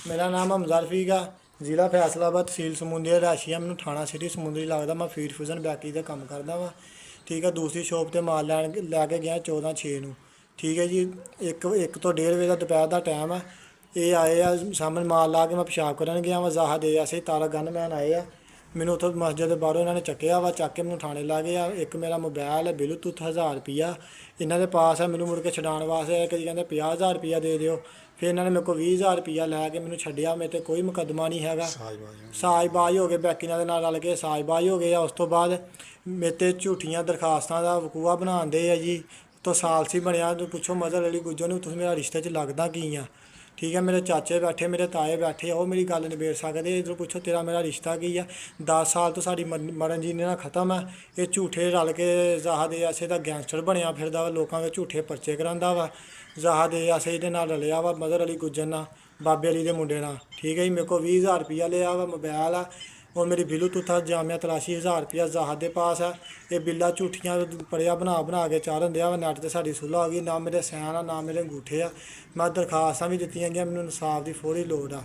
मेरा नाम हमजा रफीक आ, ਜ਼ਿਲ੍ਹਾ ਫੈਸਲਾਬਾਦ, ਤਹਿਸੀਲ ਸਮੁੰਦਰੀ, ਰਾਸ਼ੀਆ ਮੈਨੂੰ ਥਾਣਾ ਸਿਟੀ ਸਮੁੰਦਰੀ ਲੱਗਦਾ। ਮੈਂ ਫੀਡ ਫਿਊਜ਼ਨ ਬੈਕਰੀ ਦਾ ਕੰਮ ਕਰਦਾ ਵਾ। ਠੀਕ ਹੈ, ਦੂਸਰੀ ਸ਼ੋਪ 'ਤੇ ਮਾਲ ਲੈ ਕੇ ਗਿਆ 14/6 ਨੂੰ। ਠੀਕ ਹੈ ਜੀ, 1 ਤੋਂ 1:30 ਵਜੇ ਦਾ ਦੁਪਹਿਰ ਦਾ ਟਾਈਮ ਆ। ਇਹ ਆਏ ਆ ਸਾਹਮਣੇ ਮਾਲ ਲਾ ਕੇ, ਮੈਂ ਪਿਸ਼ਾਬ ਕਰਨ ਗਿਆ ਵਾ। ਜ਼ਾਹਾ ਦੇ ਅਸੀਂ ਤਾਰਾ ਗਨਮੈਨ ਆਏ ਆ, ਮੈਨੂੰ ਉੱਥੋਂ ਮਸਜਿਦ ਦੇ ਬਾਹਰੋਂ ਇਹਨਾਂ ਨੇ ਚੱਕਿਆ ਵਾ। ਚੱਕ ਕੇ ਮੈਨੂੰ ਥਾਣੇ ਲਾ ਗਏ ਆ। ਇੱਕ ਮੇਰਾ ਮੋਬਾਇਲ ਹੈ, ਬਲੂਟੂਥ 1000 ਰੁਪਈਆ ਇਹਨਾਂ ਦੇ ਪਾਸ ਹੈ। ਮੈਨੂੰ ਮੁੜ ਕੇ ਛਡਾਉਣ ਵਾਸਤੇ ਕਦੀ ਕਹਿੰਦੇ 50,000 ਰੁਪਈਆ ਦੇ ਦਿਓ। ਫਿਰ ਇਹਨਾਂ ਨੇ ਮੇਰੇ ਕੋਲ 20,000 ਰੁਪਈਆ ਲੈ ਕੇ ਮੈਨੂੰ ਛੱਡਿਆ। ਮੇਰੇ 'ਤੇ ਕੋਈ ਮੁਕੱਦਮਾ ਨਹੀਂ ਹੈਗਾ। ਸਾਜ਼ਬਾਜ਼ ਹੋ ਗਏ, ਬੈਕੀਆਂ ਦੇ ਨਾਲ ਰਲ ਕੇ ਸਾਜ਼ਬਾਜ਼ ਹੋ ਗਏ ਆ। ਉਸ ਤੋਂ ਬਾਅਦ ਮੇਰੇ 'ਤੇ ਝੂਠੀਆਂ ਦਰਖਾਸਤਾਂ ਦਾ ਵਕੂਆ ਬਣਾਉਂਦੇ ਆ ਜੀ। ਤੋਂ ਸਾਲਸੀ ਬਣਿਆ, ਪੁੱਛੋ ਮਜ਼ਹਰ ਅਲੀ ਗੁੱਜਰ ਨੂੰ, ਤੁਸੀਂ ਮੇਰਾ ਰਿਸ਼ਤੇ 'ਚ ਲੱਗਦਾ ਕੀ ਆ? ਠੀਕ ਹੈ, ਮੇਰੇ ਚਾਚੇ ਬੈਠੇ, ਮੇਰੇ ਤਾਏ ਬੈਠੇ, ਉਹ ਮੇਰੀ ਗੱਲ ਨਿਬੇੜ ਸਕਦੇ। ਇੱਧਰੋਂ ਪੁੱਛੋ ਤੇਰਾ ਮੇਰਾ ਰਿਸ਼ਤਾ ਕੀ ਆ? 10 ਸਾਲ ਤੋਂ ਸਾਡੀ ਮਰਨ ਜੀਣੇ ਨਾਲ ਖ਼ਤਮ ਹੈ। ਇਹ ਝੂਠੇ ਰਲ ਕੇ ਜ਼ਾਹਾ ਦੇ ਆਸੇ ਦਾ ਗੈਂਗਸਟਰ ਬਣਿਆ ਫਿਰਦਾ ਵਾ, ਲੋਕਾਂ ਦੇ ਝੂਠੇ ਪਰਚੇ ਕਰਾਉਂਦਾ ਵਾ। ਜ਼ਾਹਾ ਦੇ ਆਸੇ ਦੇ ਨਾਲ ਰਲਿਆ ਵਾ ਮਜ਼ਹਰ ਅਲੀ ਗੁੱਜਰ ਨਾਲ, ਬਾਬੇ ਅਲੀ ਦੇ ਮੁੰਡੇ ਨਾਲ। ਠੀਕ ਹੈ ਜੀ, ਮੇਰੇ ਕੋਲ 20,000 ਰੁਪਈਆ ਲਿਆ ਵਾ, ਮੋਬਾਇਲ ਆ और मेरी ब्लूटूथ जामिया तलाशी 1000 रुपया ਜ਼ਾਹਦ ਦੇ पास है। ये बिल्ला झूठियाँ पड़िया बना के चाढ़न दिया वा। नैट ते साडी सुलह हो गई, ना मेरे सैन आ ना मेरे अंगूठे आ। मैं दरखास्तां भी दित्तियां गईयां, मैनूं इंसाफ की फौरी लोड़ आ।